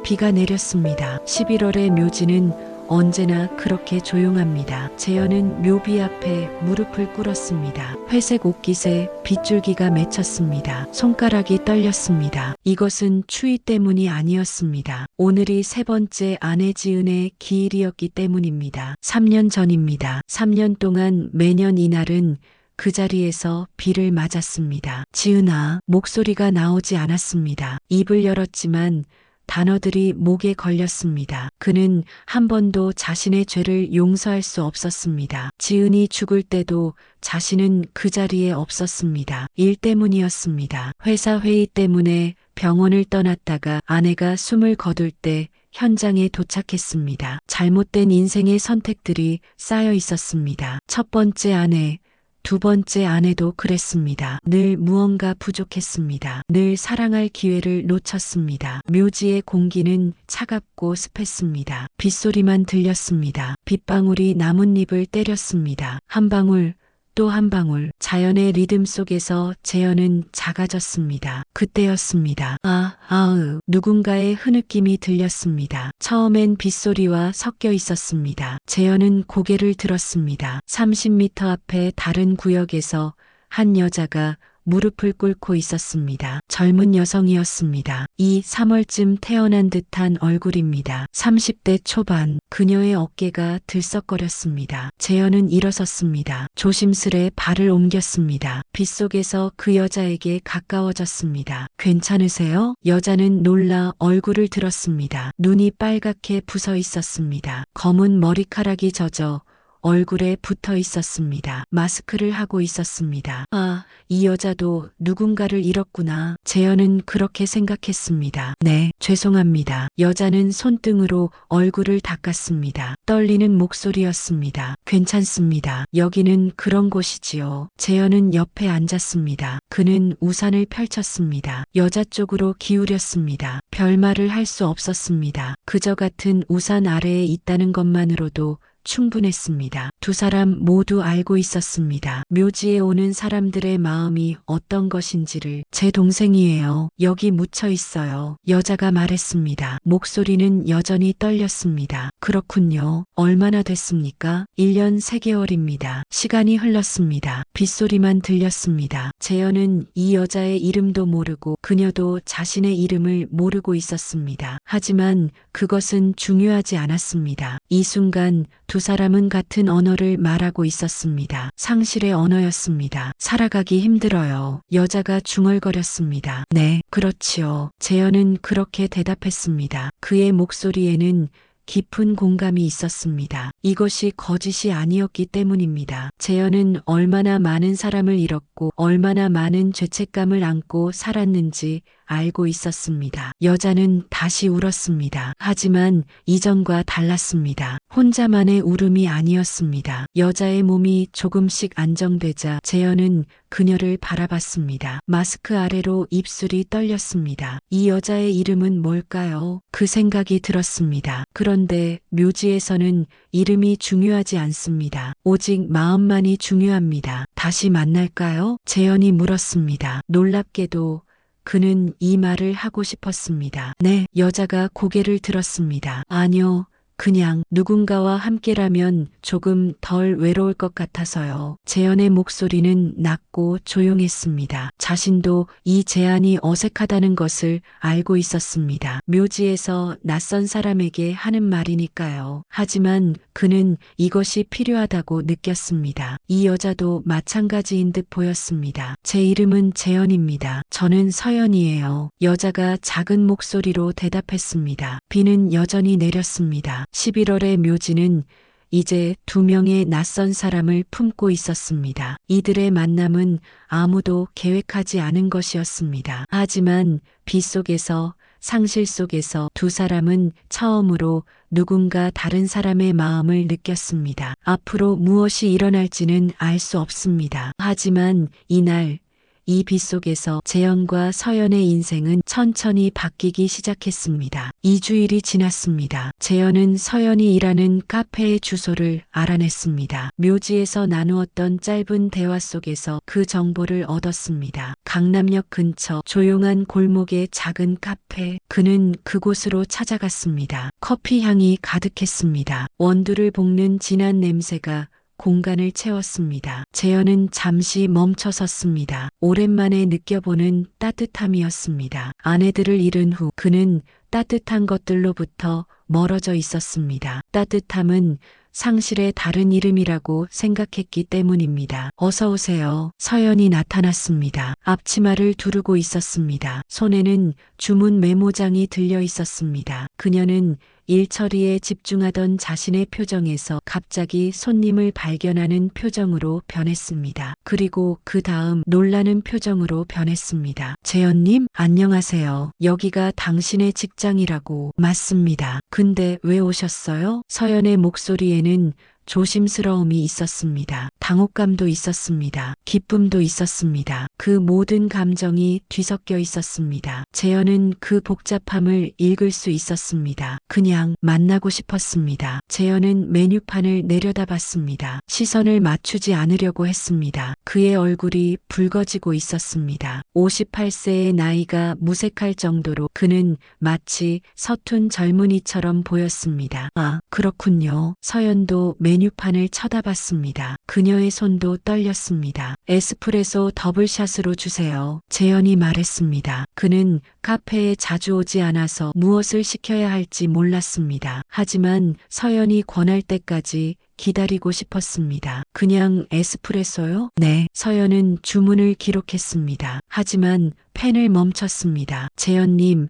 비가 내렸습니다. 11월의 묘지는 언제나 그렇게 조용합니다. 재현은 묘비 앞에 무릎을 꿇었습니다. 회색 옷깃에 빗줄기가 맺혔습니다. 손가락이 떨렸습니다. 이것은 추위 때문이 아니었습니다. 오늘이 세 번째 아내 지은의 기일이었기 때문입니다. 3년 전입니다. 3년 동안 매년 이날은 그 자리에서 비를 맞았습니다. 지은아, 목소리가 나오지 않았습니다. 입을 열었지만 단어들이 목에 걸렸습니다. 그는 한 번도 자신의 죄를 용서할 수 없었습니다. 지은이 죽을 때도 자신은 그 자리에 없었습니다. 일 때문이었습니다. 회사 회의 때문에 병원을 떠났다가 아내가 숨을 거둘 때 현장에 도착했습니다. 잘못된 인생의 선택들이 쌓여 있었습니다. 첫 번째 아내, 두 번째 아내도 그랬습니다. 늘 무언가 부족했습니다. 늘 사랑할 기회를 놓쳤습니다. 묘지의 공기는 차갑고 습했습니다. 빗소리만 들렸습니다. 빗방울이 나뭇잎을 때렸습니다. 한 방울, 또 한 방울. 자연의 리듬 속에서 재현은 작아졌습니다. 그때였습니다. 누군가의 흐느낌이 들렸습니다. 처음엔 빗소리와 섞여 있었습니다. 재현은 고개를 들었습니다. 30m 앞에 다른 구역에서 한 여자가 무릎을 꿇고 있었습니다. 젊은 여성이었습니다. 3월쯤 태어난 듯한 얼굴입니다. 30대 초반. 그녀의 어깨가 들썩거렸습니다. 재현은 일어섰습니다. 조심스레 발을 옮겼습니다. 빗속에서 그 여자에게 가까워졌습니다. 괜찮으세요? 여자는 놀라 얼굴을 들었습니다. 눈이 빨갛게 부서 있었습니다. 검은 머리카락이 젖어 얼굴에 붙어 있었습니다. 마스크를 하고 있었습니다. 이 여자도 누군가를 잃었구나. 재현은 그렇게 생각했습니다. 네, 죄송합니다. 여자는 손등으로 얼굴을 닦았습니다. 떨리는 목소리였습니다. 괜찮습니다. 여기는 그런 곳이지요. 재현은 옆에 앉았습니다. 그는 우산을 펼쳤습니다. 여자 쪽으로 기울였습니다. 별말을 할 수 없었습니다. 그저 같은 우산 아래에 있다는 것만으로도 충분했습니다. 두 사람 모두 알고 있었습니다. 묘지에 오는 사람들의 마음이 어떤 것인지를. 제 동생이에요. 여기 묻혀 있어요. 여자가 말했습니다. 목소리는 여전히 떨렸습니다. 그렇군요. 얼마나 됐습니까? 1년 3개월입니다. 시간이 흘렀습니다. 빗소리만 들렸습니다. 재현은 이 여자의 이름도 모르고 그녀도 자신의 이름을 모르고 있었습니다. 하지만 그것은 중요하지 않았습니다. 이 순간 두 사람은 같은 언어를 말하고 있었습니다. 상실의 언어였습니다. 살아가기 힘들어요. 여자가 중얼거렸습니다. 네, 그렇지요. 재현은 그렇게 대답했습니다. 그의 목소리에는 깊은 공감이 있었습니다. 이것이 거짓이 아니었기 때문입니다. 재현은 얼마나 많은 사람을 잃었고 얼마나 많은 죄책감을 안고 살았는지 알고 있었습니다. 여자는 다시 울었습니다. 하지만 이전과 달랐습니다. 혼자만의 울음이 아니었습니다. 여자의 몸이 조금씩 안정되자 재현은 그녀를 바라봤습니다. 마스크 아래로 입술이 떨렸습니다. 이 여자의 이름은 뭘까요? 그 생각이 들었습니다. 그런데 묘지에서는 이름이 중요하지 않습니다. 오직 마음만이 중요합니다. 다시 만날까요? 재현이 물었습니다. 놀랍게도 그는 이 말을 하고 싶었습니다. 네, 여자가 고개를 들었습니다. 아니요. 그냥 누군가와 함께라면 조금 덜 외로울 것 같아서요. 재현의 목소리는 낮고 조용했습니다. 자신도 이 제안이 어색하다는 것을 알고 있었습니다. 묘지에서 낯선 사람에게 하는 말이니까요. 하지만 그는 이것이 필요하다고 느꼈습니다. 이 여자도 마찬가지인 듯 보였습니다. 제 이름은 재현입니다. 저는 서연이에요. 여자가 작은 목소리로 대답했습니다. 비는 여전히 내렸습니다. 11월의 묘지는 이제 2명의 낯선 사람을 품고 있었습니다. 이들의 만남은 아무도 계획하지 않은 것이었습니다. 하지만 비 속에서, 상실 속에서 두 사람은 처음으로 누군가 다른 사람의 마음을 느꼈습니다. 앞으로 무엇이 일어날지는 알 수 없습니다. 하지만 이날, 이 빗속에서 재현과 서연의 인생은 천천히 바뀌기 시작했습니다. 2주일이 지났습니다. 재현은 서연이 일하는 카페의 주소를 알아냈습니다. 묘지에서 나누었던 짧은 대화 속에서 그 정보를 얻었습니다. 강남역 근처 조용한 골목의 작은 카페. 그는 그곳으로 찾아갔습니다. 커피 향이 가득했습니다. 원두를 볶는 진한 냄새가 공간을 채웠습니다. 재현은 잠시 멈춰 섰습니다. 오랜만에 느껴보는 따뜻함이었습니다. 아내들을 잃은 후 그는 따뜻한 것들로부터 멀어져 있었습니다. 따뜻함은 상실의 다른 이름이라고 생각했기 때문입니다. 어서 오세요. 서연이 나타났습니다. 앞치마를 두르고 있었습니다. 손에는 주문 메모장이 들려 있었습니다. 그녀는 일 처리에 집중하던 자신의 표정에서 갑자기 손님을 발견하는 표정으로 변했습니다. 그리고 그 다음 놀라는 표정으로 변했습니다. 재현님, 안녕하세요. 여기가 당신의 직장이라고. 맞습니다. 근데 왜 오셨어요? 서연의 목소리에는 조심스러움이 있었습니다. 당혹감도 있었습니다. 기쁨도 있었습니다. 그 모든 감정이 뒤섞여 있었습니다. 재현은 그 복잡함을 읽을 수 있었습니다. 그냥 만나고 싶었습니다. 재현은 메뉴판을 내려다봤습니다. 시선을 맞추지 않으려고 했습니다. 그의 얼굴이 붉어지고 있었습니다. 58세의 나이가 무색할 정도로 그는 마치 서툰 젊은이처럼 보였습니다. 아, 그렇군요. 서연도 메뉴판을 쳐다봤습니다. 그녀의 손도 떨렸습니다. 에스프레소 더블샷으로 주세요. 재현이 말했습니다. 그는 카페에 자주 오지 않아서 무엇을 시켜야 할지 몰랐습니다. 하지만 서연이 권할 때까지 기다리고 싶었습니다. 그냥 에스프레소요? 네. 서연은 주문을 기록했습니다. 하지만 펜을 멈췄습니다. 재현님,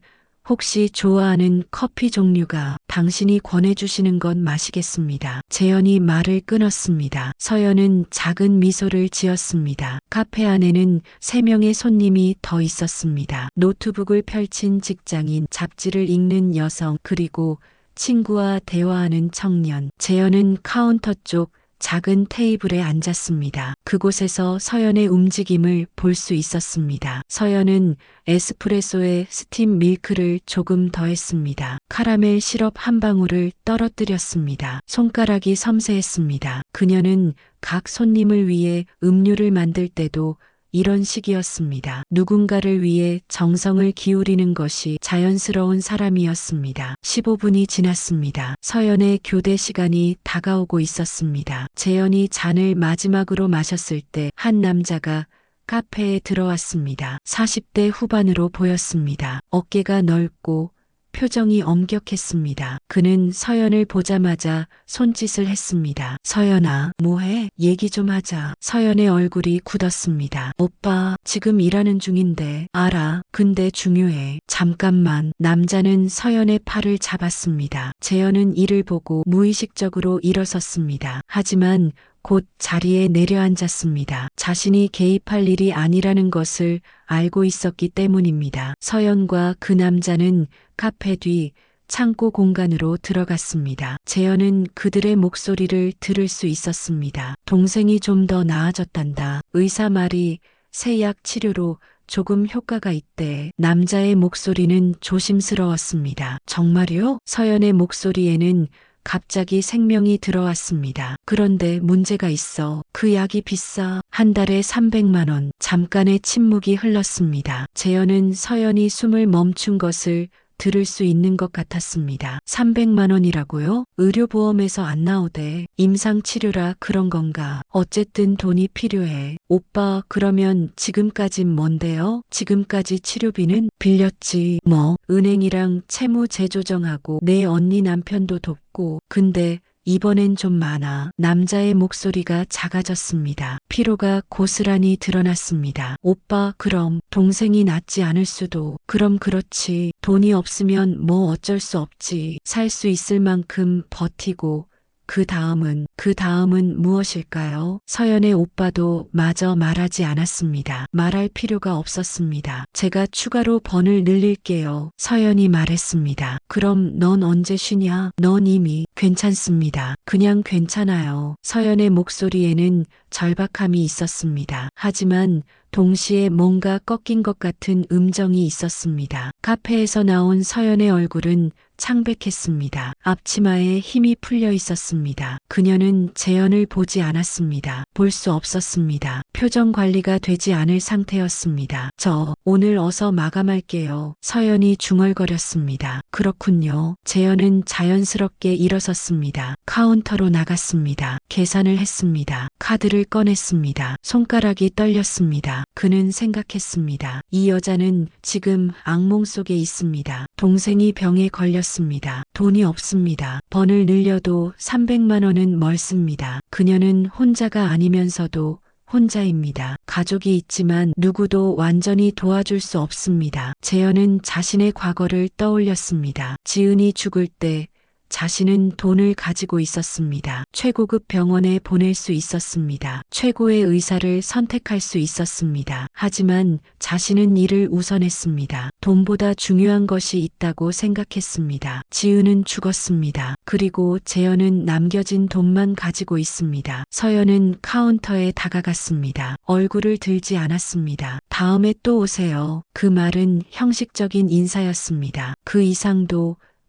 혹시 좋아하는 커피 종류가 당신이 권해주시는 것 마시겠습니다. 재현이 말을 끊었습니다. 서연은 작은 미소를 지었습니다. 카페 안에는 3명의 손님이 더 있었습니다. 노트북을 펼친 직장인, 잡지를 읽는 여성, 그리고 친구와 대화하는 청년. 재현은 카운터 쪽 작은 테이블에 앉았습니다. 그곳에서 서연의 움직임을 볼 수 있었습니다. 서연은 에스프레소에 스팀 밀크를 조금 더했습니다. 카라멜 시럽 한 방울을 떨어뜨렸습니다. 손가락이 섬세했습니다. 그녀는 각 손님을 위해 음료를 만들 때도 이런 식이었습니다. 누군가를 위해 정성을 기울이는 것이 자연스러운 사람이었습니다. 15분이 지났습니다. 서연의 교대 시간이 다가오고 있었습니다. 재현이 잔을 마지막으로 마셨을 때 한 남자가 카페에 들어왔습니다. 40대 후반으로 보였습니다. 어깨가 넓고 표정이 엄격했습니다. 그는 서연을 보자마자 손짓을 했습니다. 서연아, 뭐해? 얘기 좀 하자. 서연의 얼굴이 굳었습니다. 오빠, 지금 일하는 중인데. 알아. 근데 중요해. 잠깐만. 남자는 서연의 팔을 잡았습니다. 재현은 이를 보고 무의식적으로 일어섰습니다. 하지만 곧 자리에 내려앉았습니다. 자신이 개입할 일이 아니라는 것을 알고 있었기 때문입니다. 서연과 그 남자는 카페 뒤 창고 공간으로 들어갔습니다. 재현은 그들의 목소리를 들을 수 있었습니다. 동생이 좀 더 나아졌단다. 의사 말이 새 약 치료로 조금 효과가 있대. 남자의 목소리는 조심스러웠습니다. 정말요? 서연의 목소리에는 갑자기 생명이 들어왔습니다. 그런데 문제가 있어. 그 약이 비싸. 한 달에 300만 원. 잠깐의 침묵이 흘렀습니다. 재현은 서연이 숨을 멈춘 것을 들을 수 있는 것 같았습니다. 300만 원이라고요? 의료보험에서 안 나오대. 임상치료라 그런 건가? 어쨌든 돈이 필요해. 오빠, 그러면 지금까진 뭔데요? 지금까지 치료비는 빌렸지. 뭐, 은행이랑 채무 재조정하고 내 언니 남편도 돕고. 근데 이번엔 좀 많아. 남자의 목소리가 작아졌습니다. 피로가 고스란히 드러났습니다. 오빠, 그럼 동생이 낫지 않을 수도. 그럼 그렇지. 돈이 없으면 뭐 어쩔 수 없지. 살 수 있을 만큼 버티고. 그 다음은 무엇일까요? 서연의 오빠도 마저 말하지 않았습니다. 말할 필요가 없었습니다. 제가 추가로 번을 늘릴게요. 서연이 말했습니다. 그럼 넌 언제 쉬냐? 넌 이미 괜찮습니다. 그냥 괜찮아요. 서연의 목소리에는 절박함이 있었습니다. 하지만 동시에 뭔가 꺾인 것 같은 음정이 있었습니다. 카페에서 나온 서연의 얼굴은 창백했습니다. 앞치마에 힘이 풀려 있었습니다. 그녀는 재현을 보지 않았습니다. 볼 수 없었습니다. 표정 관리가 되지 않을 상태였습니다. 저 오늘 어서 마감할게요. 서연이 중얼거렸습니다. 그렇군요. 재현은 자연스럽게 일어섰습니다. 카운터로 나갔습니다. 계산을 했습니다. 카드를 꺼냈습니다. 손가락이 떨렸습니다. 그는 생각했습니다. 이 여자는 지금 악몽 속에 있습니다. 동생이 병에 걸렸습니다. 돈이 없습니다. 번을 늘려도 300만 원은 멀습니다. 그녀는 혼자가 아니면서도 혼자입니다. 가족이 있지만 누구도 완전히 도와줄 수 없습니다. 재현은 자신의 과거를 떠올렸습니다. 지은이 죽을 때 자신은 돈을 가지고 있었습니다. 최고급 병원에 보낼 수 있었습니다. 최고의 의사를 선택할 수 있었습니다. 하지만 자신은 이를 우선했습니다. 돈보다 중요한 것이 있다고 생각했습니다. 지은은 죽었습니다. 그리고 재현은 남겨진 돈만 가지고 있습니다. 서연은 카운터에 다가갔습니다. 얼굴을 들지 않았습니다. 다음에 또 오세요. 그 말은 형식적인 인사였습니다.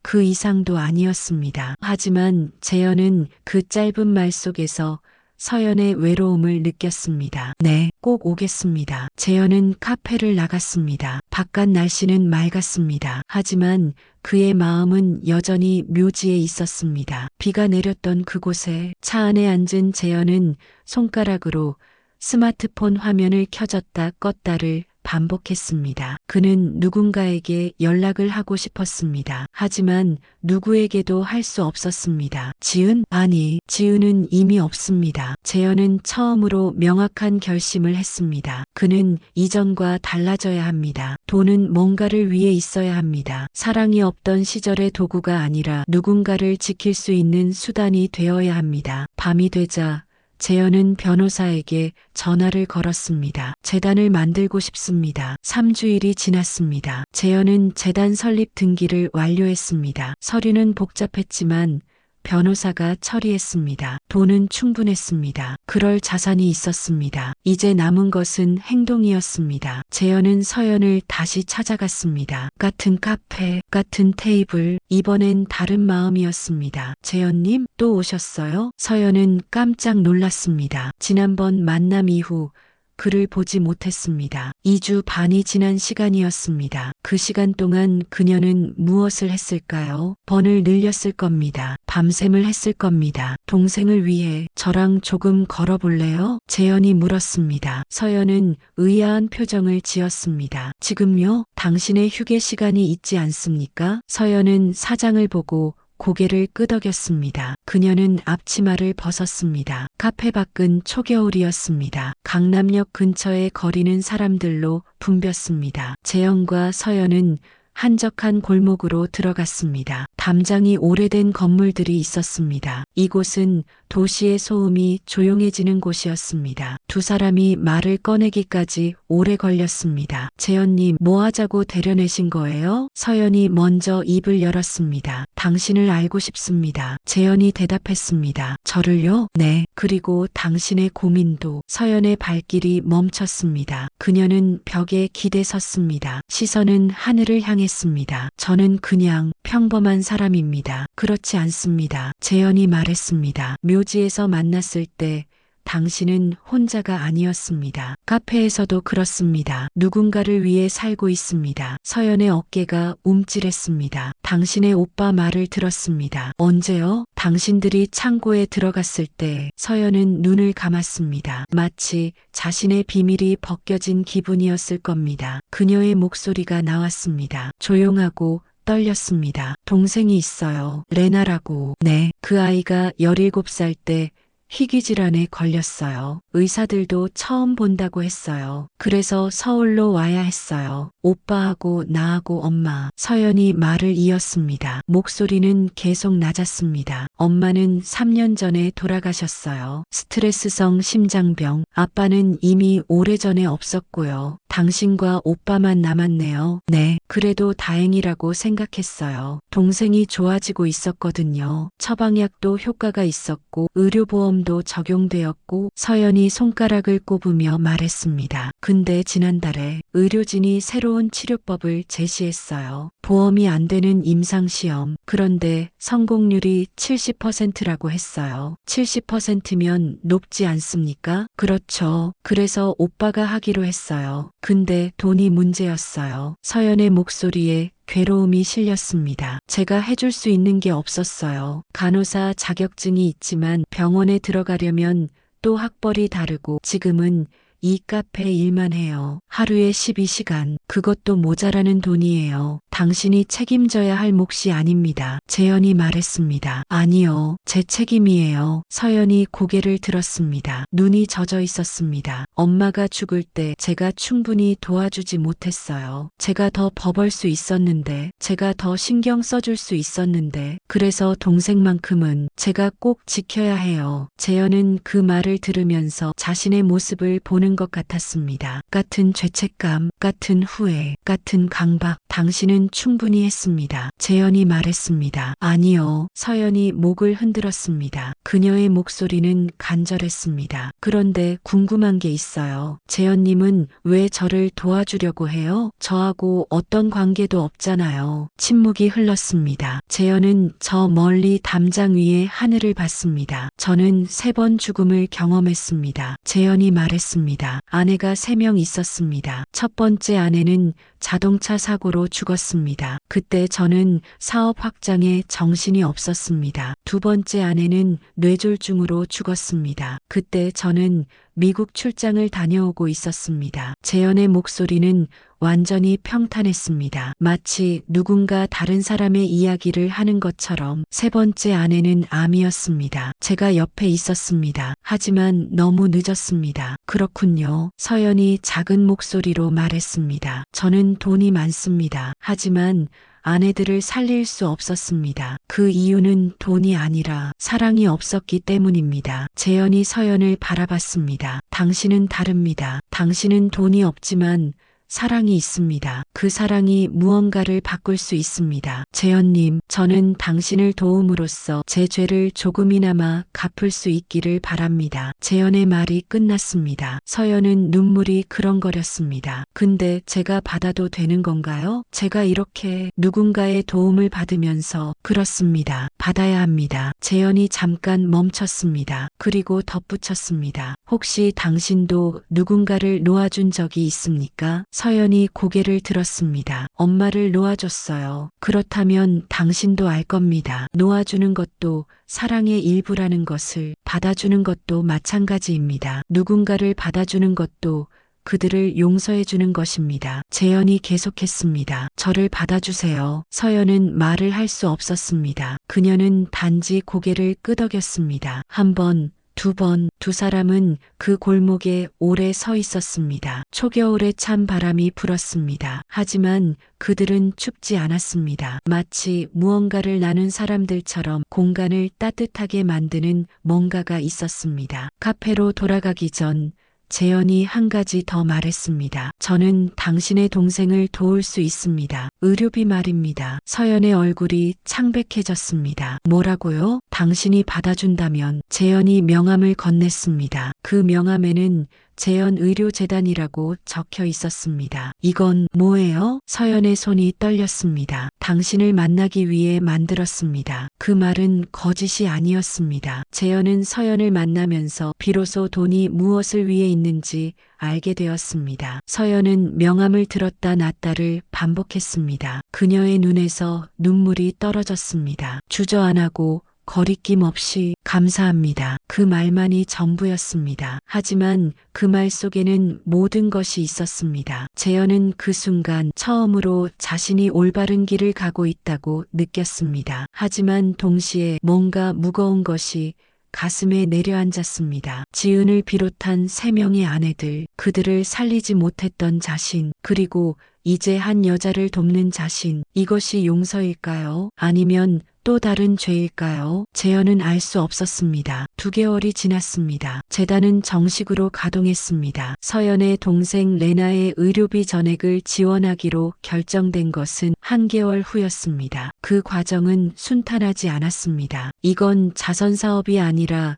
그 이상도 아니었습니다. 하지만 재현은 그 짧은 말 속에서 서연의 외로움을 느꼈습니다. 네, 꼭 오겠습니다. 재현은 카페를 나갔습니다. 바깥 날씨는 맑았습니다. 하지만 그의 마음은 여전히 묘지에 있었습니다. 비가 내렸던 그곳에 차 안에 앉은 재현은 손가락으로 스마트폰 화면을 켜졌다 껐다를 반복했습니다. 그는 누군가에게 연락을 하고 싶었습니다. 하지만 누구에게도 할 수 없었습니다. 지은? 아니, 지은은 이미 없습니다. 재현은 처음으로 명확한 결심을 했습니다. 그는 이전과 달라져야 합니다. 돈은 뭔가를 위해 있어야 합니다. 사랑이 없던 시절의 도구가 아니라 누군가를 지킬 수 있는 수단이 되어야 합니다. 밤이 되자 재현은 변호사에게 전화를 걸었습니다. 재단을 만들고 싶습니다. 3주일이 지났습니다. 재현은 재단 설립 등기를 완료했습니다. 서류는 복잡했지만 변호사가 처리했습니다. 돈은 충분했습니다. 그럴 자산이 있었습니다. 이제 남은 것은 행동이었습니다. 재현은 서연을 다시 찾아갔습니다. 같은 카페, 같은 테이블, 이번엔 다른 마음이었습니다. 재현님, 또 오셨어요? 서연은 깜짝 놀랐습니다. 지난번 만남 이후 그를 보지 못했습니다. 2주 반이 지난 시간이었습니다. 그 시간 동안 그녀는 무엇을 했을까요? 번을 늘렸을 겁니다. 밤샘을 했을 겁니다. 동생을 위해 저랑 조금 걸어볼래요? 재현이 물었습니다. 서연은 의아한 표정을 지었습니다. 지금요? 당신의 휴게 시간이 있지 않습니까? 서연은 사장을 보고 고개를 끄덕였습니다. 그녀는 앞치마를 벗었습니다. 카페 밖은 초겨울이었습니다. 강남역 근처의 거리는 사람들로 붐볐습니다. 재현과 서연은 한적한 골목으로 들어갔습니다. 담장이 오래된 건물들이 있었습니다. 이곳은 도시의 소음이 조용해지는 곳이었습니다. 두 사람이 말을 꺼내기까지 오래 걸렸습니다. 재현님, 뭐 하자고 데려내신 거예요? 서연이 먼저 입을 열었습니다. 당신을 알고 싶습니다. 재현이 대답했습니다. 저를요? 네. 그리고 당신의 고민도. 서연의 발길이 멈췄습니다. 그녀는 벽에 기대 섰습니다. 시선은 하늘을 향했습니다. 저는 그냥 평범한 사람입니다. 그렇지 않습니다. 재현이 말했습니다. 묘지에서 만났을 때 당신은 혼자가 아니었습니다. 카페에서도 그렇습니다. 누군가를 위해 살고 있습니다. 서연의 어깨가 움찔했습니다. 당신의 오빠 말을 들었습니다. 언제요? 당신들이 창고에 들어갔을 때. 서연은 눈을 감았습니다. 마치 자신의 비밀이 벗겨진 기분이었을 겁니다. 그녀의 목소리가 나왔습니다. 조용하고 떨렸습니다. 동생이 있어요. 레나라고. 네. 그 아이가 17살 때 희귀질환에 걸렸어요. 의사들도 처음 본다고 했어요. 그래서 서울로 와야 했어요. 오빠하고 나하고 엄마. 서연이 말을 이었습니다. 목소리는 계속 낮았습니다. 엄마는 3년 전에 돌아가셨어요. 스트레스성 심장병. 아빠는 이미 오래전에 없었고요. 당신과 오빠만 남았네요. 네, 그래도 다행이라고 생각했어요. 동생이 좋아지고 있었거든요. 처방약도 효과가 있었고 의료보험도 적용되었고 서연이 손가락을 꼽으며 말했습니다. 근데 지난달에 의료진이 새로운 치료법을 제시했어요. 보험이 안 되는 임상시험. 그런데 성공률이 70%라고 했어요. 70%면 높지 않습니까? 그렇죠. 그래서 오빠가 하기로 했어요. 근데 돈이 문제였어요. 서연의 목소리에 괴로움이 실렸습니다. 제가 해줄 수 있는 게 없었어요. 간호사 자격증이 있지만 병원에 들어가려면 또 학벌이 다르고 지금은 이 카페 일만 해요. 하루에 12시간. 그것도 모자라는 돈이에요. 당신이 책임져야 할 몫이 아닙니다. 재현이 말했습니다. 아니요. 제 책임이에요. 서연이 고개를 들었습니다. 눈이 젖어 있었습니다. 엄마가 죽을 때 제가 충분히 도와주지 못했어요. 제가 더 버벌 수 있었는데, 제가 더 신경 써줄 수 있었는데, 그래서 동생만큼은 제가 꼭 지켜야 해요. 재현은 그 말을 들으면서 자신의 모습을 보는 것 같았습니다. 같은 죄책감, 같은 후회, 같은 강박. 당신은 충분히 했습니다. 재현이 말했습니다. 아니요. 서연이 목을 흔들었습니다. 그녀의 목소리는 간절했습니다. 그런데 궁금한 게 있어요. 재현님은 왜 저를 도와주려고 해요? 저하고 어떤 관계도 없잖아요. 침묵이 흘렀습니다. 재현은 저 멀리 담장 위에 하늘을 봤습니다. 저는 3번 죽음을 경험했습니다. 재현이 말했습니다. 아내가 3명 있었습니다. 첫 번째 아내는 자동차 사고로 죽었습니다. 그때 저는 사업 확장에 정신이 없었습니다. 두 번째 아내는 뇌졸중으로 죽었습니다. 그때 저는 미국 출장을 다녀오고 있었습니다. 재현의 목소리는 완전히 평탄했습니다. 마치 누군가 다른 사람의 이야기를 하는 것처럼. 3번째 아내는 암이었습니다. 제가 옆에 있었습니다. 하지만 너무 늦었습니다. 그렇군요. 서연이 작은 목소리로 말했습니다. 저는 돈이 많습니다. 하지만 아내들을 살릴 수 없었습니다. 그 이유는 돈이 아니라 사랑이 없었기 때문입니다. 재현이 서연을 바라봤습니다. 당신은 다릅니다. 당신은 돈이 없지만 사랑이 있습니다. 그 사랑이 무언가를 바꿀 수 있습니다. 재현님, 저는 당신을 도움으로써 제 죄를 조금이나마 갚을 수 있기를 바랍니다. 재현의 말이 끝났습니다. 서연은 눈물이 그렁거렸습니다. 근데 제가 받아도 되는 건가요? 제가 이렇게 누군가의 도움을 받으면서. 그렇습니다. 받아야 합니다. 재현이 잠깐 멈췄습니다. 그리고 덧붙였습니다. 혹시 당신도 누군가를 놓아준 적이 있습니까? 서연이 고개를 들었습니다. 엄마를 놓아줬어요. 그렇다면 당신도 알 겁니다. 놓아주는 것도 사랑의 일부라는 것을. 받아주는 것도 마찬가지입니다. 누군가를 받아주는 것도 그들을 용서해주는 것입니다. 재현이 계속했습니다. 저를 받아주세요. 서연은 말을 할 수 없었습니다. 그녀는 단지 고개를 끄덕였습니다. 한 번, 2번, 두 사람은 그 골목에 오래 서 있었습니다. 초겨울에 찬 바람이 불었습니다. 하지만 그들은 춥지 않았습니다. 마치 무언가를 나눈 사람들처럼 공간을 따뜻하게 만드는 뭔가가 있었습니다. 카페로 돌아가기 전 재현이 한 가지 더 말했습니다. 저는 당신의 동생을 도울 수 있습니다. 의료비 말입니다. 서연의 얼굴이 창백해졌습니다. 뭐라고요? 당신이 받아준다면. 재현이 명함을 건넸습니다. 그 명함에는 재현의료재단이라고 적혀 있었습니다. 이건 뭐예요? 서연의 손이 떨렸습니다. 당신을 만나기 위해 만들었습니다. 그 말은 거짓이 아니었습니다. 재현은 서연을 만나면서 비로소 돈이 무엇을 위해 있는지 알게 되었습니다. 서연은 명함을 들었다 놨다를 반복했습니다. 그녀의 눈에서 눈물이 떨어졌습니다. 주저안하고 거리낌 없이 감사합니다. 그 말만이 전부였습니다. 하지만 그 말 속에는 모든 것이 있었습니다. 재현은 그 순간 처음으로 자신이 올바른 길을 가고 있다고 느꼈습니다. 하지만 동시에 뭔가 무거운 것이 가슴에 내려앉았습니다. 지은을 비롯한 3명의 아내들, 그들을 살리지 못했던 자신, 그리고 이제 한 여자를 돕는 자신, 이것이 용서일까요? 아니면 또 다른 죄일까요? 재현은 알 수 없었습니다. 2개월이 지났습니다. 재단은 정식으로 가동했습니다. 서연의 동생 레나의 의료비 전액을 지원하기로 결정된 것은 한 개월 후였습니다. 그 과정은 순탄하지 않았습니다. 이건 자선사업이 아니라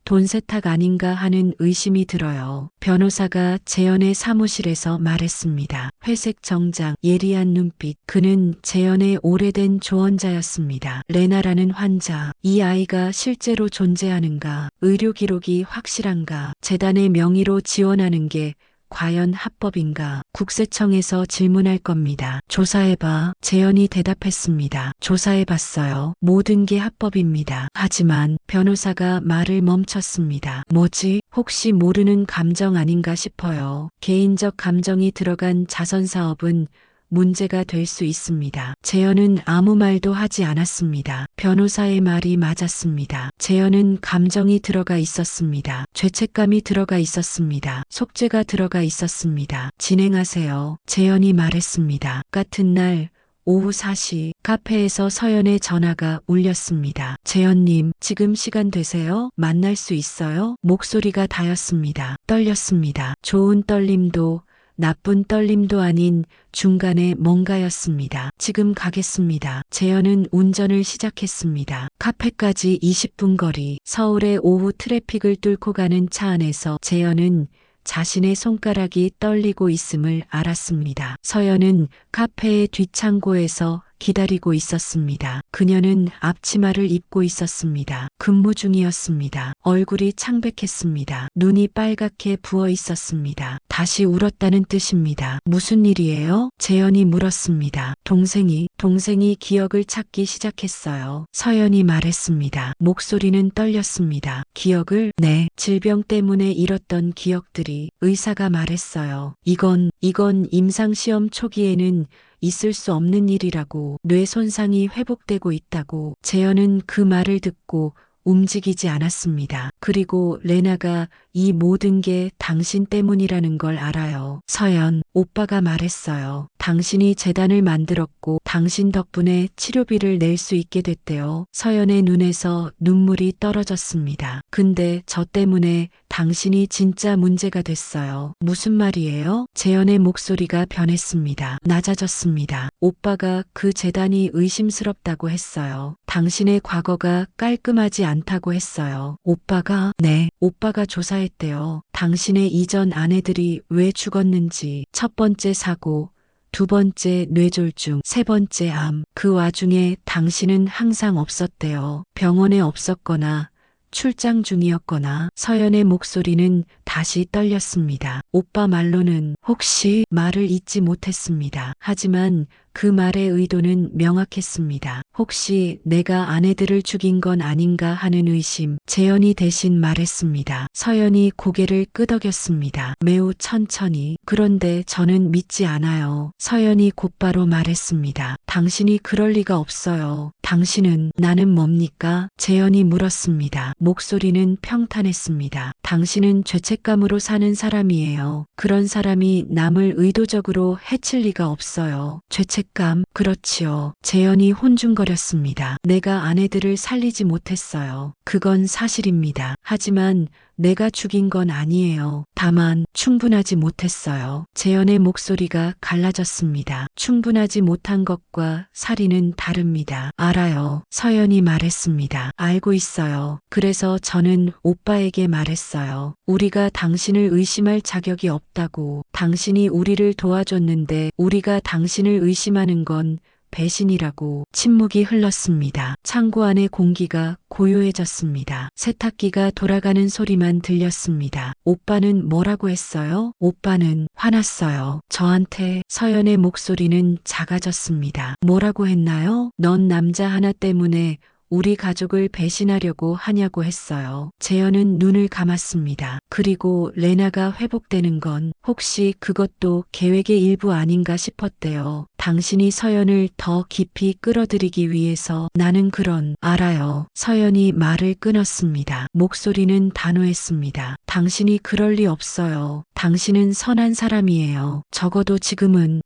돈 세탁 아닌가 하는 의심이 들어요. 변호사가 재현의 사무실에서 말했습니다. 회색 정장, 예리한 눈빛. 그는 재현의 오래된 조언자였습니다. 레나라는 환자, 이 아이가 실제로 존재하는가? 의료 기록이 확실한가? 재단의 명의로 지원하는 게 과연 합법인가? 국세청에서 질문할 겁니다. 조사해봐. 재현이 대답했습니다. 조사해봤어요. 모든 게 합법입니다. 하지만 변호사가 말을 멈췄습니다. 뭐지? 혹시 모르는 감정 아닌가 싶어요. 개인적 감정이 들어간 자선사업은 문제가 될 수 있습니다. 재현은 아무 말도 하지 않았습니다. 변호사의 말이 맞았습니다. 재현은 감정이 들어가 있었습니다. 죄책감이 들어가 있었습니다. 속죄가 들어가 있었습니다. 진행하세요. 재현이 말했습니다. 같은 날 오후 4시 카페에서 서연의 전화가 울렸습니다. 재현님, 지금 시간 되세요? 만날 수 있어요? 목소리가 다였습니다. 떨렸습니다. 좋은 떨림도 나쁜 떨림도 아닌 중간에 뭔가였습니다. 지금 가겠습니다. 재현은 운전을 시작했습니다. 카페까지 20분 거리. 서울의 오후 트래픽을 뚫고 가는 차 안에서 재현은 자신의 손가락이 떨리고 있음을 알았습니다. 서연은 카페의 뒷창고에서 기다리고 있었습니다. 그녀는 앞치마를 입고 있었습니다. 근무 중이었습니다. 얼굴이 창백했습니다. 눈이 빨갛게 부어 있었습니다. 다시 울었다는 뜻입니다. 무슨 일이에요? 재현이 물었습니다. 동생이 기억을 찾기 시작했어요. 서연이 말했습니다. 목소리는 떨렸습니다. 기억을? 네. 질병 때문에 잃었던 기억들이. 의사가 말했어요. 이건 임상시험 초기에는 있을 수 없는 일이라고. 뇌 손상이 회복되고 있다고. 재현은 그 말을 듣고 움직이지 않았습니다. 그리고 레나가 이 모든 게 당신 때문이라는 걸 알아요. 서연, 오빠가 말했어요. 당신이 재단을 만들었고 당신 덕분에 치료비를 낼 수 있게 됐대요. 서연의 눈에서 눈물이 떨어졌습니다. 근데 저 때문에 당신이 진짜 문제가 됐어요. 무슨 말이에요? 재현의 목소리가 변했습니다. 낮아졌습니다. 오빠가 그 재단이 의심스럽다고 했어요. 당신의 과거가 깔끔하지 않다고 했어요. 오빠가? 네, 오빠가 조사했대요. 당신의 이전 아내들이 왜 죽었는지. 첫 번째 사고, 두 번째 뇌졸중, 세 번째 암. 그 와중에 당신은 항상 없었대요. 병원에 없었거나 출장 중이었거나. 서연의 목소리는 다시 떨렸습니다. 오빠 말로는 혹시 말을 잇지 못했습니다. 하지만 그 말의 의도는 명확했습니다. 혹시 내가 아내들을 죽인 건 아닌가 하는 의심. 재현이 대신 말했습니다. 서연이 고개를 끄덕였습니다. 매우 천천히. 그런데 저는 믿지 않아요. 서연이 곧바로 말했습니다. 당신이 그럴 리가 없어요. 당신은 나는 뭡니까? 재현이 물었습니다. 목소리는 평탄했습니다. 당신은 죄책감으로 사는 사람이에요. 그런 사람이 남을 의도적으로 해칠 리가 없어요. 죄책감? 그렇지요. 재현이 혼중거렸습니다. 내가 아내들을 살리지 못했어요. 그건 사실입니다. 하지만 내가 죽인 건 아니에요. 다만 충분하지 못했어요. 재현의 목소리가 갈라졌습니다. 충분하지 못한 것과 살인은 다릅니다. 알아요. 서연이 말했습니다. 알고 있어요. 그래서 저는 오빠에게 말했어요. 우리가 당신을 의심할 자격이 없다고. 당신이 우리를 도와줬는데 우리가 당신을 의심하는 건 배신이라고. 침묵이 흘렀습니다. 창고 안의 공기가 고요해졌습니다. 세탁기가 돌아가는 소리만 들렸습니다. 오빠는 뭐라고 했어요? 오빠는 화났어요. 저한테. 서연의 목소리는 작아졌습니다. 뭐라고 했나요? 넌 남자 하나 때문에 우리 가족을 배신하려고 하냐고 했어요. 재현은 눈을 감았습니다. 그리고 레나가 회복되는 건 혹시 그것도 계획의 일부 아닌가 싶었대요. 당신이 서연을 더 깊이 끌어들이기 위해서 나는 알아요. 서연이 말을 끊었습니다. 목소리는 단호했습니다. 당신이 그럴 리 없어요. 당신은 선한 사람이에요. 적어도 지금은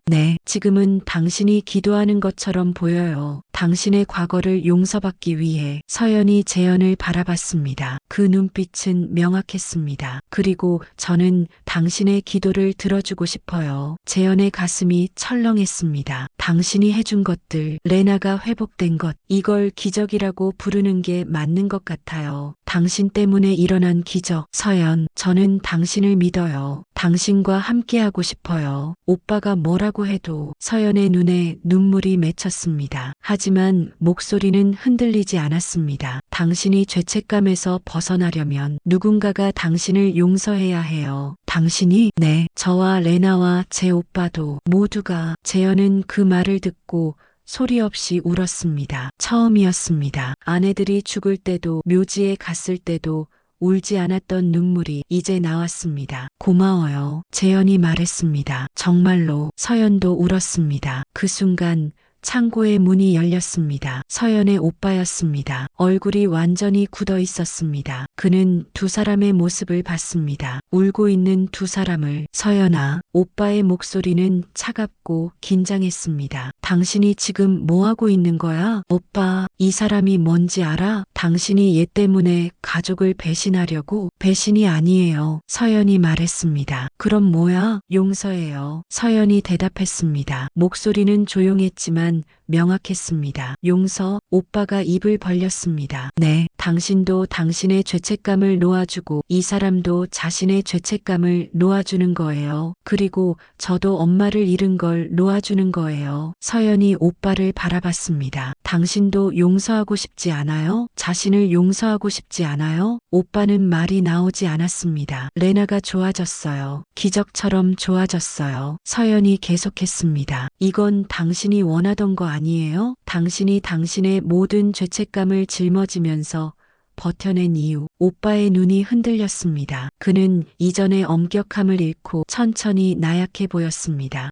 네, 지금은 당신이 기도하는 것처럼 보여요. 당신의 과거를 용서받기 위해. 서연이 재현을 바라봤습니다. 그 눈빛은 명확했습니다. 그리고 저는 당신의 기도를 들어주고 싶어요. 재현의 가슴이 철렁했습니다. 당신이 해준 것들, 레나가 회복된 것, 이걸 기적이라고 부르는 게 맞는 것 같아요. 당신 때문에 일어난 기적. 서연, 저는 당신을 믿어요. 당신과 함께하고 싶어요. 오빠가 뭐라고 해도. 서연의 눈에 눈물이 맺혔습니다. 하지만 목소리는 흔들리지 않았습니다. 당신이 죄책감에서 벗어나려면 누군가가 당신을 용서해야 해요. 당신이? 네, 저와 레나와 제 오빠도 모두가. 재현은 그 말을 듣고 소리 없이 울었습니다. 처음이었습니다. 아내들이 죽을 때도 묘지에 갔을 때도 울지 않았던 눈물이 이제 나왔습니다. 고마워요. 재현이 말했습니다. 정말로. 서연도 울었습니다. 그 순간 창고의 문이 열렸습니다. 서연의 오빠였습니다. 얼굴이 완전히 굳어 있었습니다. 그는 두 사람의 모습을 봤습니다. 울고 있는 두 사람을. 서연아. 오빠의 목소리는 차갑고 긴장했습니다. 당신이 지금 뭐 하고 있는 거야? 오빠, 이 사람이 뭔지 알아? 당신이 얘 때문에 가족을 배신하려고? 배신이 아니에요. 서연이 말했습니다. 그럼 뭐야? 용서해요. 서연이 대답했습니다. 목소리는 조용했지만 명확했습니다. 용서. 오빠가 입을 벌렸습니다. 네, 당신도 당신의 죄책감을 놓아주고 이 사람도 자신의 죄책감을 놓아주는 거예요. 그리고 저도 엄마를 잃은 걸 놓아주는 거예요. 서연이 오빠를 바라봤습니다. 당신도 용서하고 싶지 않아요? 자신을 용서하고 싶지 않아요? 오빠는 말이 나오지 않았습니다. 레나가 좋아졌어요. 기적처럼 좋아졌어요. 서연이 계속했습니다. 이건 당신이 원하던 거 아니에요? 당신이 당신의 모든 죄책감을 짊어지면서 버텨낸 이유. 오빠의 눈이 흔들렸습니다. 그는 이전의 엄격함을 잃고 천천히 나약해 보였습니다.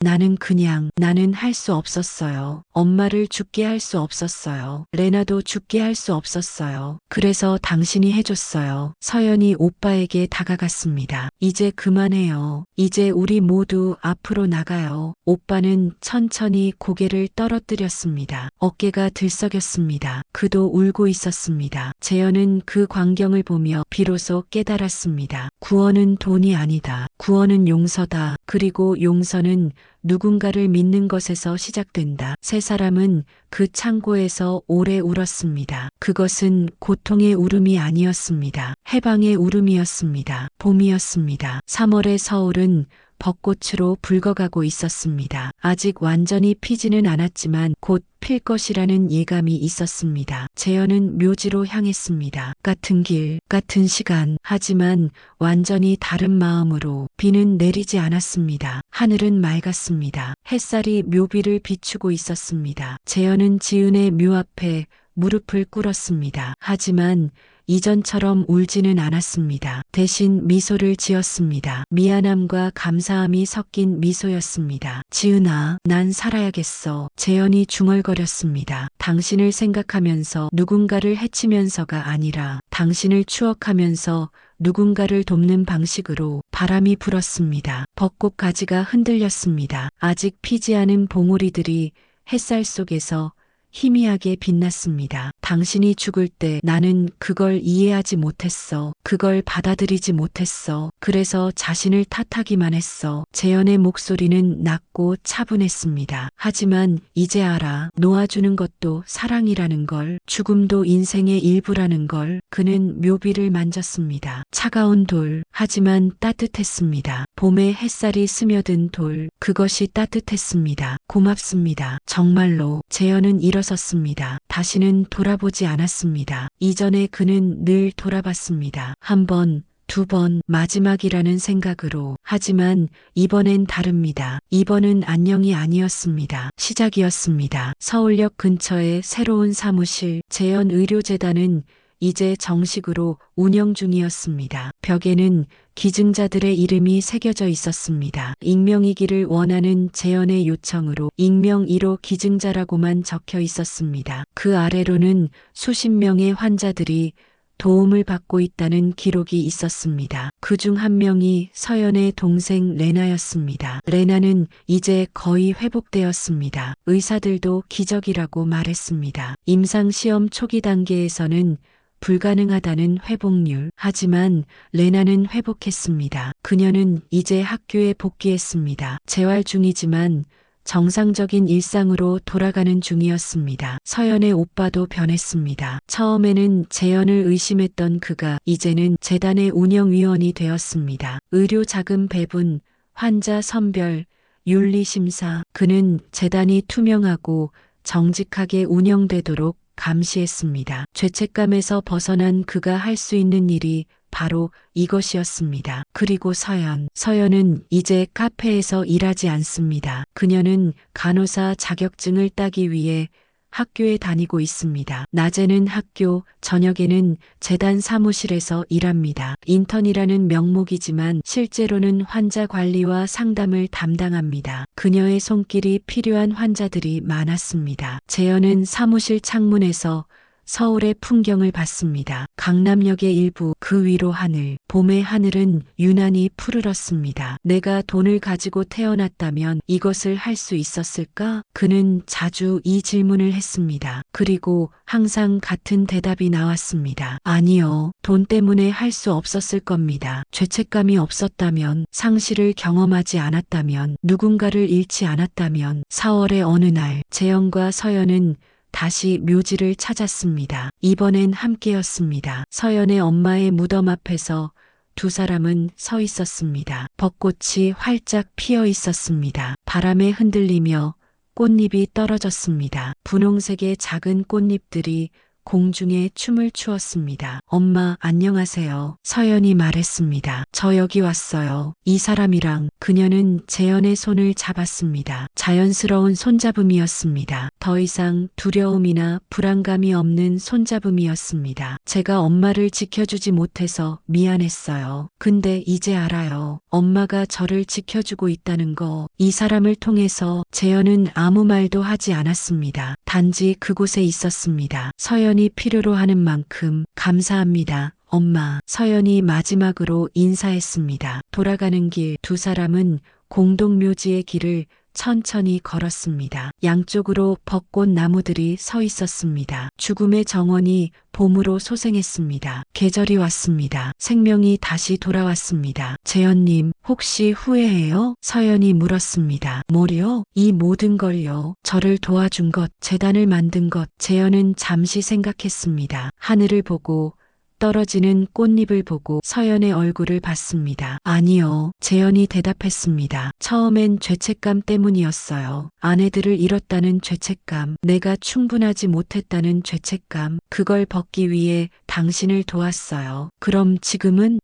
나는 할 수 없었어요. 엄마를 죽게 할 수 없었어요. 레나도 죽게 할 수 없었어요. 그래서 당신이 해줬어요. 서연이 오빠에게 다가갔습니다. 이제 그만해요. 이제 우리 모두 앞으로 나가요. 오빠는 천천히 고개를 떨어뜨렸습니다. 어깨가 들썩였습니다. 그도 울고 있었습니다. 재현은 그 광경을 보며 비로소 깨달았습니다. 구원은 돈이 아니다. 구원은 용서다. 그리고 용서는 누군가를 믿는 것에서 시작된다. 세 사람은 그 창고에서 오래 울었습니다. 그것은 고통의 울음이 아니었습니다. 해방의 울음이었습니다. 봄이었습니다. 3월의 서울은 벚꽃으로 붉어가고 있었습니다. 아직 완전히 피지는 않았지만 곧 필 것이라는 예감이 있었습니다. 재현은 묘지로 향했습니다. 같은 길, 같은 시간, 하지만 완전히 다른 마음으로. 비는 내리지 않았습니다. 하늘은 맑았습니다. 햇살이 묘비를 비추고 있었습니다. 재현은 지은의 묘 앞에 무릎을 꿇었습니다. 하지만 이전처럼 울지는 않았습니다. 대신 미소를 지었습니다. 미안함과 감사함이 섞인 미소였습니다. 지은아, 난 살아야겠어. 재현이 중얼거렸습니다. 당신을 생각하면서 누군가를 해치면서가 아니라 당신을 추억하면서 누군가를 돕는 방식으로. 바람이 불었습니다. 벚꽃 가지가 흔들렸습니다. 아직 피지 않은 봉우리들이 햇살 속에서 희미하게 빛났습니다. 당신이 죽을 때 나는 그걸 이해하지 못했어. 그걸 받아들이지 못했어. 그래서 자신을 탓하기만 했어. 재현의 목소리는 낮고 차분했습니다. 하지만 이제 알아. 놓아주는 것도 사랑이라는 걸. 죽음도 인생의 일부라는 걸. 그는 묘비를 만졌습니다. 차가운 돌. 하지만 따뜻했습니다. 봄의 햇살이 스며든 돌. 그것이 따뜻했습니다. 고맙습니다. 정말로. 재현은 일어섰습니다. 다시는 돌아보지 않았습니다. 이전에 그는 늘 돌아봤습니다. 한 번, 두 번 마지막이라는 생각으로. 하지만 이번엔 다릅니다. 이번은 안녕이 아니었습니다. 시작이었습니다. 서울역 근처의 새로운 사무실, 재현의료재단은 이제 정식으로 운영 중이었습니다. 벽에는 기증자들의 이름이 새겨져 있었습니다. 익명이기를 원하는 재현의 요청으로 익명 1호 기증자라고만 적혀 있었습니다. 그 아래로는 수십 명의 환자들이 도움을 받고 있다는 기록이 있었습니다. 그중 한 명이 서연의 동생 레나였습니다. 레나는 이제 거의 회복되었습니다. 의사들도 기적이라고 말했습니다. 임상시험 초기 단계에서는 불가능하다는 회복률. 하지만 레나는 회복했습니다. 그녀는 이제 학교에 복귀했습니다. 재활 중이지만 정상적인 일상으로 돌아가는 중이었습니다. 서연의 오빠도 변했습니다. 처음에는 재현을 의심했던 그가 이제는 재단의 운영위원이 되었습니다. 의료 자금 배분, 환자 선별, 윤리심사. 그는 재단이 투명하고 정직하게 운영되도록 감시했습니다. 죄책감에서 벗어난 그가 할 수 있는 일이 바로 이것이었습니다. 그리고 서연은 이제 카페에서 일하지 않습니다. 그녀는 간호사 자격증을 따기 위해 학교에 다니고 있습니다. 낮에는 학교, 저녁에는 재단 사무실에서 일합니다. 인턴이라는 명목이지만 실제로는 환자 관리와 상담을 담당합니다. 그녀의 손길이 필요한 환자들이 많았습니다. 재현은 사무실 창문에서 서울의 풍경을 봤습니다. 강남역의 일부, 그 위로 하늘. 봄의 하늘은 유난히 푸르렀습니다. 내가 돈을 가지고 태어났다면 이것을 할 수 있었을까? 그는 자주 이 질문을 했습니다. 그리고 항상 같은 대답이 나왔습니다. 아니요. 돈 때문에 할 수 없었을 겁니다. 죄책감이 없었다면, 상실을 경험하지 않았다면, 누군가를 잃지 않았다면. 4월의 어느 날, 재현과 서연은 다시 묘지를 찾았습니다. 이번엔 함께였습니다. 서연의 엄마의 무덤 앞에서 두 사람은 서 있었습니다. 벚꽃이 활짝 피어 있었습니다. 바람에 흔들리며 꽃잎이 떨어졌습니다. 분홍색의 작은 꽃잎들이 공중에 춤을 추었습니다. 엄마, 안녕하세요. 서연이 말했습니다. 저 여기 왔어요. 이 사람이랑. 그녀는 재현의 손을 잡았습니다. 자연스러운 손잡음이었습니다. 더 이상 두려움이나 불안감이 없는 손잡음이었습니다. 제가 엄마를 지켜주지 못해서 미안했어요. 근데 이제 알아요. 엄마가 저를 지켜주고 있다는 거. 이 사람을 통해서. 재현은 아무 말도 하지 않았습니다. 단지 그곳에 있었습니다. 서연이 필요로 하는 만큼. 감사합니다. 엄마. 서연이 마지막으로 인사했습니다. 돌아가는 길. 두 사람은 공동묘지의 길을 천천히 걸었습니다. 양쪽으로 벚꽃 나무들이 서 있었습니다. 죽음의 정원이 봄으로 소생했습니다. 계절이 왔습니다. 생명이 다시 돌아왔습니다. 재현님, 혹시 후회해요? 서연이 물었습니다. 뭐요? 이 모든 걸요. 저를 도와준 것, 재단을 만든 것. 재현은 잠시 생각했습니다. 하늘을 보고 떨어지는 꽃잎을 보고 서연의 얼굴을 봤습니다. 아니요. 재현이 대답했습니다. 처음엔 죄책감 때문이었어요. 아내들을 잃었다는 죄책감, 내가 충분하지 못했다는 죄책감, 그걸 벗기 위해 당신을 도왔어요. 그럼 지금은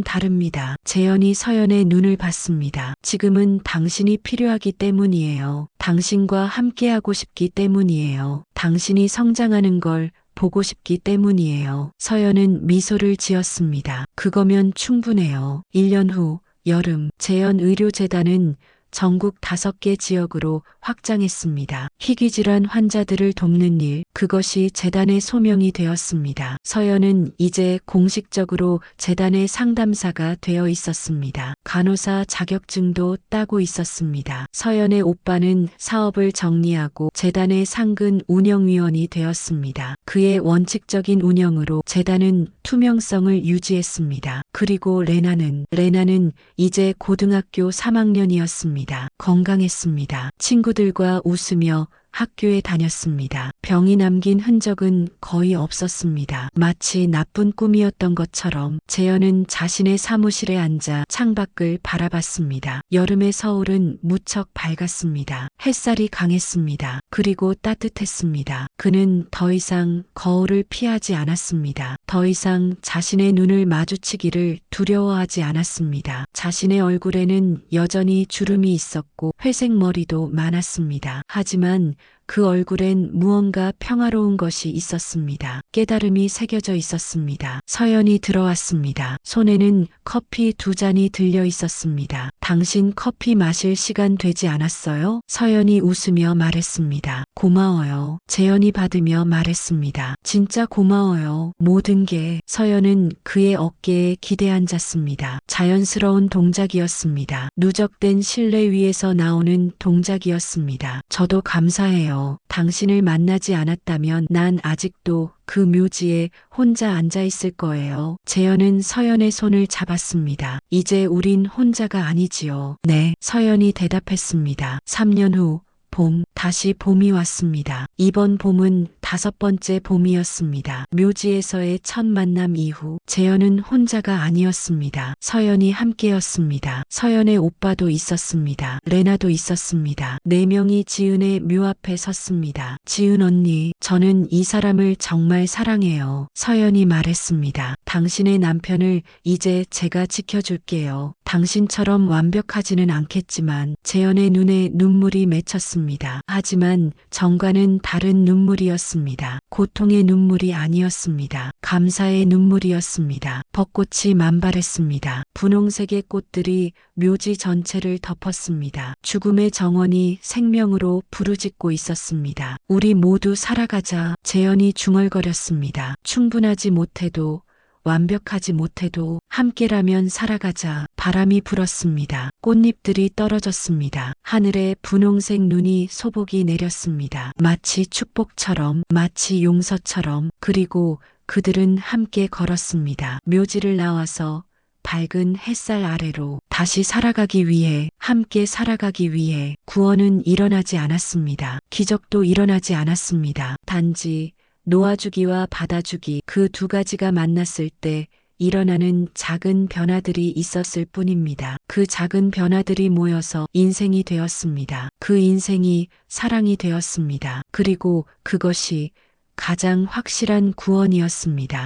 다릅니다. 재현이 서연의 눈을 봤습니다. 지금은 당신이 필요하기 때문이에요. 당신과 함께하고 싶기 때문이에요. 당신이 성장하는 걸 보고 싶기 때문이에요. 서연은 미소를 지었습니다. 그거면 충분해요. 1년 후 여름, 재현의료재단은 전국 5개 지역으로 확장했습니다. 희귀질환 환자들을 돕는 일, 그것이 재단의 소명이 되었습니다. 서연은 이제 공식적으로 재단의 상담사가 되어 있었습니다. 간호사 자격증도 따고 있었습니다. 서연의 오빠는 사업을 정리하고 재단의 상근 운영위원이 되었습니다. 그의 원칙적인 운영으로 재단은 투명성을 유지했습니다. 그리고 레나는 이제 고등학교 3학년이었습니다. 건강했습니다. 친구들과 웃으며 학교에 다녔습니다. 병이 남긴 흔적은 거의 없었습니다. 마치 나쁜 꿈이었던 것처럼 재현은 자신의 사무실에 앉아 창밖을 바라봤습니다. 여름의 서울은 무척 밝았습니다. 햇살이 강했습니다. 그리고 따뜻했습니다. 그는 더 이상 거울을 피하지 않았습니다. 더 이상 자신의 눈을 마주치기를 두려워하지 않았습니다. 자신의 얼굴에는 여전히 주름이 있었고 회색 머리도 많았습니다. 하지만 그 얼굴엔 무언가 평화로운 것이 있었습니다. 깨달음이 새겨져 있었습니다. 서연이 들어왔습니다. 손에는 커피 2잔이 들려 있었습니다. 당신 커피 마실 시간 되지 않았어요? 서연이 웃으며 말했습니다. 고마워요. 재현이 받으며 말했습니다. 진짜 고마워요. 모든 게. 서연은 그의 어깨에 기대앉았습니다. 자연스러운 동작이었습니다. 누적된 실내 위에서 나오는 동작이었습니다. 저도 감사해요. 당신을 만나지 않았다면 난 아직도 그 묘지에 혼자 앉아 있을 거예요. 재현은 서연의 손을 잡았습니다. 이제 우린 혼자가 아니지요. 네, 서연이 대답했습니다. 3년 후 봄, 다시 봄이 왔습니다. 이번 봄은 5번째 봄이었습니다. 묘지에서의 첫 만남 이후 재현은 혼자가 아니었습니다. 서연이 함께였습니다. 서연의 오빠도 있었습니다. 레나도 있었습니다. 4명이 지은의 묘 앞에 섰습니다. 지은 언니, 저는 이 사람을 정말 사랑해요. 서연이 말했습니다. 당신의 남편을 이제 제가 지켜줄게요. 당신처럼 완벽하지는 않겠지만 재현의 눈에 눈물이 맺혔습니다. 하지만 정과는 다른 눈물이었습니다. 고통의 눈물이 아니었습니다. 감사의 눈물이었습니다. 벚꽃이 만발했습니다. 분홍색의 꽃들이 묘지 전체를 덮었습니다. 죽음의 정원이 생명으로 부르짖고 있었습니다. 우리 모두 살아가자. 재현이 중얼거렸습니다. 충분하지 못해도 완벽하지 못해도 함께라면 살아가자. 바람이 불었습니다. 꽃잎들이 떨어졌습니다. 하늘에 분홍색 눈이 소복이 내렸습니다. 마치 축복처럼, 마치 용서처럼. 그리고 그들은 함께 걸었습니다. 묘지를 나와서 밝은 햇살 아래로 다시 살아가기 위해, 함께 살아가기 위해. 구원은 일어나지 않았습니다. 기적도 일어나지 않았습니다. 단지 놓아주기와 받아주기, 그 2가지가 만났을 때 일어나는 작은 변화들이 있었을 뿐입니다. 그 작은 변화들이 모여서 인생이 되었습니다. 그 인생이 사랑이 되었습니다. 그리고 그것이 가장 확실한 구원이었습니다.